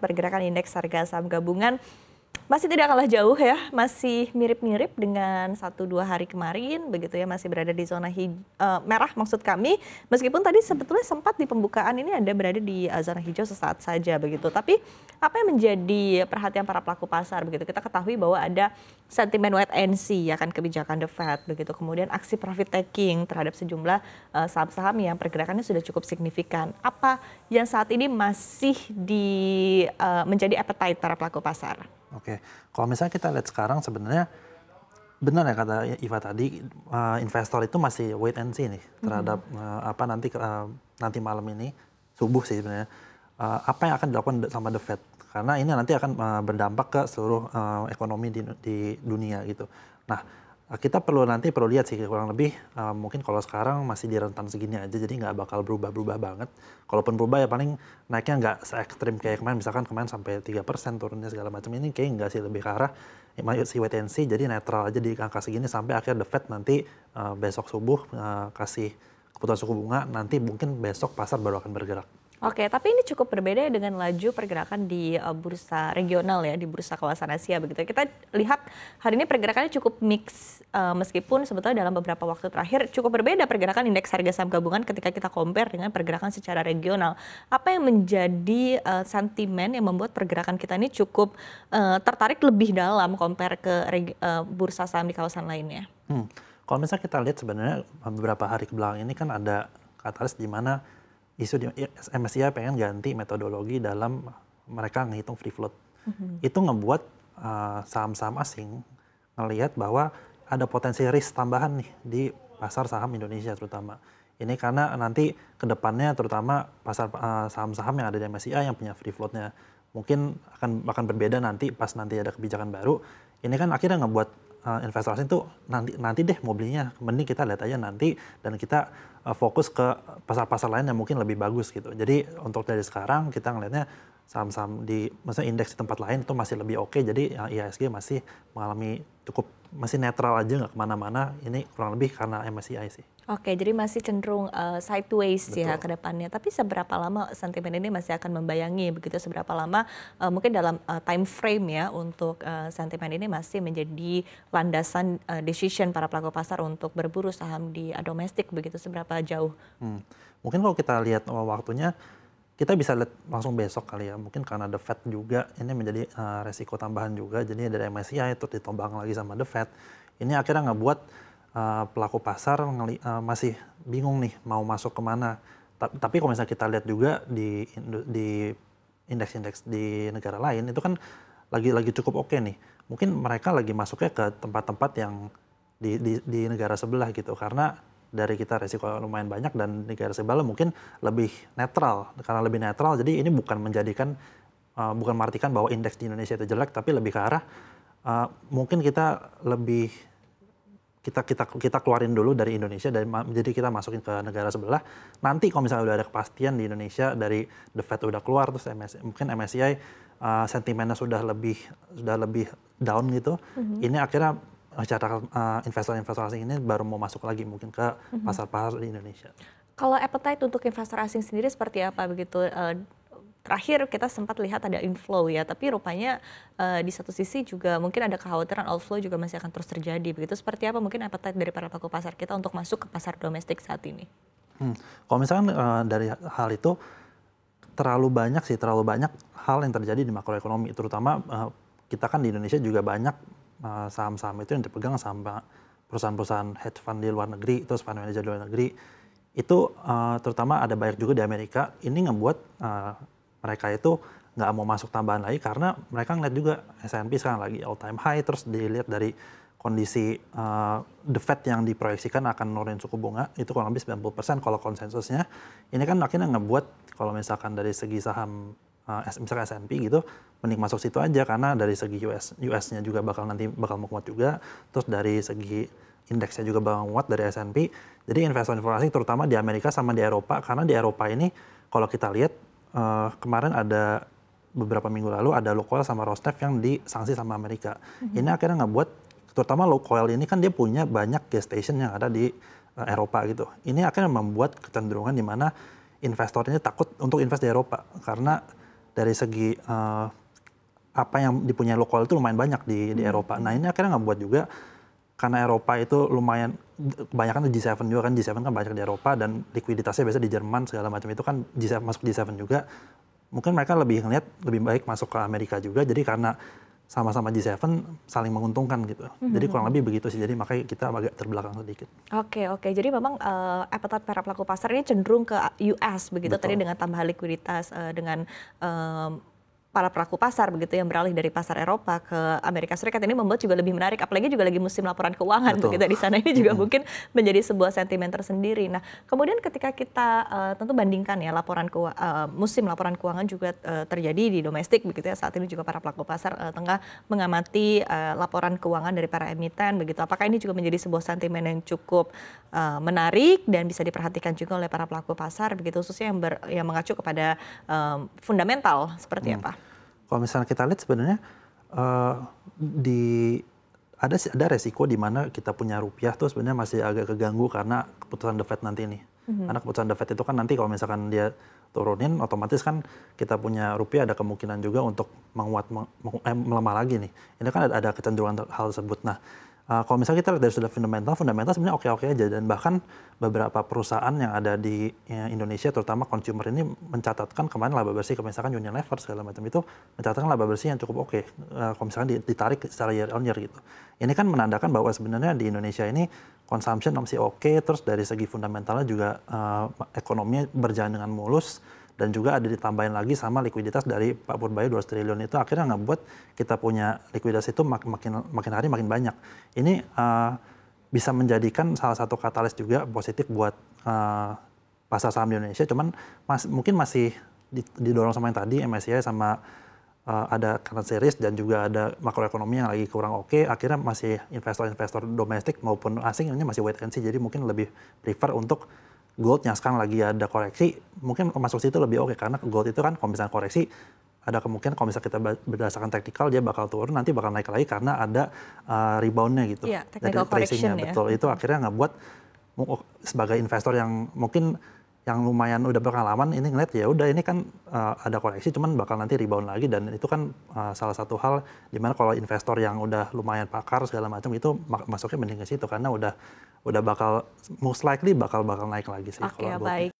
pergerakan indeks harga saham gabungan masih tidak kalah jauh ya, masih mirip-mirip dengan 1-2 hari kemarin begitu ya, masih berada di zona merah maksud kami. Meskipun tadi sebetulnya sempat di pembukaan ini ada berada di zona hijau sesaat saja begitu. Tapi apa yang menjadi perhatian para pelaku pasar begitu? Kita ketahui bahwa ada sentimen wait and see ya kan, kebijakan The Fed begitu. Kemudian aksi profit taking terhadap sejumlah saham-saham yang pergerakannya sudah cukup signifikan. Apa yang saat ini masih menjadi appetite para pelaku pasar? Oke, kalau misalnya kita lihat sekarang sebenarnya benar ya kata Iva tadi, investor itu masih wait and see nih terhadap apa nanti malam ini subuh sih sebenarnya apa yang akan dilakukan sama The Fed, karena ini nanti akan berdampak ke seluruh ekonomi di dunia gitu. Nah, kita perlu lihat sih kurang lebih mungkin kalau sekarang masih di rentan segini aja, jadi nggak bakal berubah banget. Kalaupun berubah ya paling naiknya nggak se-ekstrim kayak kemarin, misalkan kemarin sampai 3% turunnya segala macam, ini kayak nggak sih, lebih ke arah si wait and see, jadi netral aja di angka segini sampai akhir The Fed nanti besok subuh kasih keputusan suku bunga, nanti mungkin besok pasar baru akan bergerak. Oke, tapi ini cukup berbeda dengan laju pergerakan di bursa regional ya, di bursa kawasan Asia begitu. Kita lihat hari ini pergerakannya cukup mix, meskipun sebetulnya dalam beberapa waktu terakhir cukup berbeda pergerakan indeks harga saham gabungan ketika kita compare dengan pergerakan secara regional. Apa yang menjadi sentimen yang membuat pergerakan kita ini cukup tertarik lebih dalam compare ke bursa saham di kawasan lainnya? Kalau misalnya kita lihat sebenarnya beberapa hari kebelakang ini kan ada katalis di mana isu di MSCI pengen ganti metodologi dalam mereka ngehitung free float. Itu ngebuat saham-saham asing ngelihat bahwa ada potensi risk tambahan nih di pasar saham Indonesia terutama. Ini karena nanti kedepannya terutama pasar saham-saham yang ada di MSCI yang punya free floatnya mungkin akan berbeda nanti pas nanti ada kebijakan baru. Ini kan akhirnya ngebuat investor asing tuh nanti deh mau belinya, mending kita lihat aja nanti dan kita fokus ke pasar-pasar lain yang mungkin lebih bagus gitu. Jadi untuk dari sekarang kita ngelihatnya saham-saham maksudnya indeks di tempat lain itu masih lebih oke. Jadi yang IHSG masih mengalami masih netral aja, nggak kemana-mana. Ini kurang lebih karena MSCI sih. Oke, jadi masih cenderung sideways. Betul. Ya ke depannya. Tapi seberapa lama sentimen ini masih akan membayangi begitu? Seberapa lama mungkin dalam time frame ya untuk sentimen ini masih menjadi landasan decision para pelaku pasar untuk berburu saham di domestik begitu? Seberapa jauh? Mungkin kalau kita lihat waktunya, kita bisa lihat langsung besok kali ya. Mungkin karena The Fed juga ini menjadi resiko tambahan juga. Jadi dari MSCI itu ditombang lagi sama The Fed. Ini akhirnya ngebuat pelaku pasar masih bingung nih mau masuk kemana. Tapi kalau misalnya kita lihat juga di indeks-indeks di negara lain itu kan lagi cukup oke nih. Mungkin mereka lagi masuknya ke tempat-tempat yang di negara sebelah gitu, karena dari kita resiko lumayan banyak dan negara sebelah mungkin lebih netral. Karena lebih netral jadi ini bukan mengartikan bahwa indeks di Indonesia itu jelek, tapi lebih ke arah mungkin kita keluarin dulu dari Indonesia, jadi kita masukin ke negara sebelah. Nanti kalau misalnya udah ada kepastian di Indonesia, dari The Fed udah keluar, terus mungkin MSCI sentimennya sudah lebih down gitu. Ini akhirnya investor asing ini baru mau masuk lagi mungkin ke pasar-pasar di Indonesia. Kalau appetite untuk investor asing sendiri seperti apa begitu? Terakhir kita sempat lihat ada inflow ya, tapi rupanya di satu sisi juga mungkin ada kekhawatiran outflow juga masih akan terus terjadi begitu. Seperti apa mungkin appetite dari para pelaku pasar kita untuk masuk ke pasar domestik saat ini? Kalau misalkan dari hal itu terlalu banyak hal yang terjadi di makroekonomi, terutama kita kan di Indonesia juga banyak saham-saham itu yang dipegang sama perusahaan-perusahaan hedge fund di luar negeri, terus fund manager di luar negeri. Itu terutama ada banyak juga di Amerika. Ini ngebuat mereka itu nggak mau masuk tambahan lagi karena mereka ngeliat juga S&P sekarang lagi all time high, terus dilihat dari kondisi The Fed yang diproyeksikan akan nurunin suku bunga itu kurang lebih 90% kalau konsensusnya. Ini kan akhirnya ngebuat kalau misalkan dari segi saham misalkan S&P gitu mending masuk situ aja, karena dari segi US-nya juga bakal menguat juga, terus dari segi indeksnya juga bakal menguat dari S&P. Jadi investor asing terutama di Amerika sama di Eropa, karena di Eropa ini kalau kita lihat kemarin ada beberapa minggu lalu ada Lukoil sama Rosneft yang disanksi sama Amerika. Ini akhirnya ngebuat terutama Lukoil ini kan dia punya banyak gas station yang ada di Eropa gitu. Ini akhirnya membuat kecenderungan di mana investor ini takut untuk invest di Eropa karena dari segi apa yang dipunyai lokal itu lumayan banyak di Eropa. Nah ini akhirnya ngebuat juga karena Eropa itu lumayan kebanyakan di G7 juga kan, G7 kan banyak di Eropa dan likuiditasnya biasa di Jerman segala macam itu kan G7, masuk G7 juga. Mungkin mereka lebih ngeliat lebih baik masuk ke Amerika juga, jadi karena sama-sama G7 saling menguntungkan gitu. Jadi kurang lebih begitu sih, jadi makanya kita agak terbelakang sedikit. Oke, jadi memang appetite para pelaku pasar ini cenderung ke US begitu. Betul. Tadi dengan tambahan likuiditas dengan para pelaku pasar begitu yang beralih dari pasar Eropa ke Amerika Serikat ini membuat juga lebih menarik, apalagi juga lagi musim laporan keuangan Betul. begitu di sana, ini juga mungkin menjadi sebuah sentimen tersendiri. Nah, kemudian ketika kita tentu bandingkan ya musim laporan keuangan juga terjadi di domestik begitu ya, saat ini juga para pelaku pasar tengah mengamati laporan keuangan dari para emiten begitu. Apakah ini juga menjadi sebuah sentimen yang cukup menarik dan bisa diperhatikan juga oleh para pelaku pasar begitu, khususnya yang mengacu kepada fundamental seperti apa? Kalau misalnya kita lihat sebenarnya ada resiko di mana kita punya rupiah tuh sebenarnya masih agak keganggu karena keputusan The Fed nanti ini. Karena keputusan The Fed itu kan nanti kalau misalkan dia turunin, otomatis kan kita punya rupiah ada kemungkinan juga untuk melemah lagi nih. Ini kan ada kecenderungan hal tersebut. Nah, kalau misalnya kita lihat dari sudut fundamental sebenarnya oke-oke aja, dan bahkan beberapa perusahaan yang ada di Indonesia terutama consumer ini mencatatkan kemarin laba bersih, misalkan Unilever segala macam itu mencatatkan laba bersih yang cukup oke. Kalau misalkan ditarik secara year on year gitu. Ini kan menandakan bahwa sebenarnya di Indonesia ini consumption masih oke, terus dari segi fundamentalnya juga ekonominya berjalan dengan mulus. Dan juga ada ditambahin lagi sama likuiditas dari Pak Purbaya 2 triliun itu akhirnya ngebuat kita punya likuiditas itu makin hari makin banyak. Ini bisa menjadikan salah satu katalis juga positif buat pasar saham di Indonesia. Cuman mungkin masih didorong sama yang tadi, MSCI sama ada currency risk dan juga ada makroekonomi yang lagi kurang oke. Akhirnya masih investor-investor domestik maupun asing ini masih wait and see. Jadi mungkin lebih prefer untuk goldnya sekarang lagi ada koreksi, mungkin masuk situ lebih oke, karena gold itu kan kalau misalnya koreksi ada kemungkinan kalau misalnya kita berdasarkan teknikal dia bakal turun, nanti bakal naik lagi karena ada reboundnya gitu. Iya, technical correction ya. Betul, itu akhirnya ngebuat sebagai investor yang mungkin yang lumayan udah berpengalaman ini ngeliat ya udah ini kan ada koreksi cuman bakal nanti rebound lagi, dan itu kan salah satu hal dimana kalau investor yang udah lumayan pakar segala macam itu masuknya mending ke situ karena udah bakal most likely bakal naik lagi sih. Oke, baik.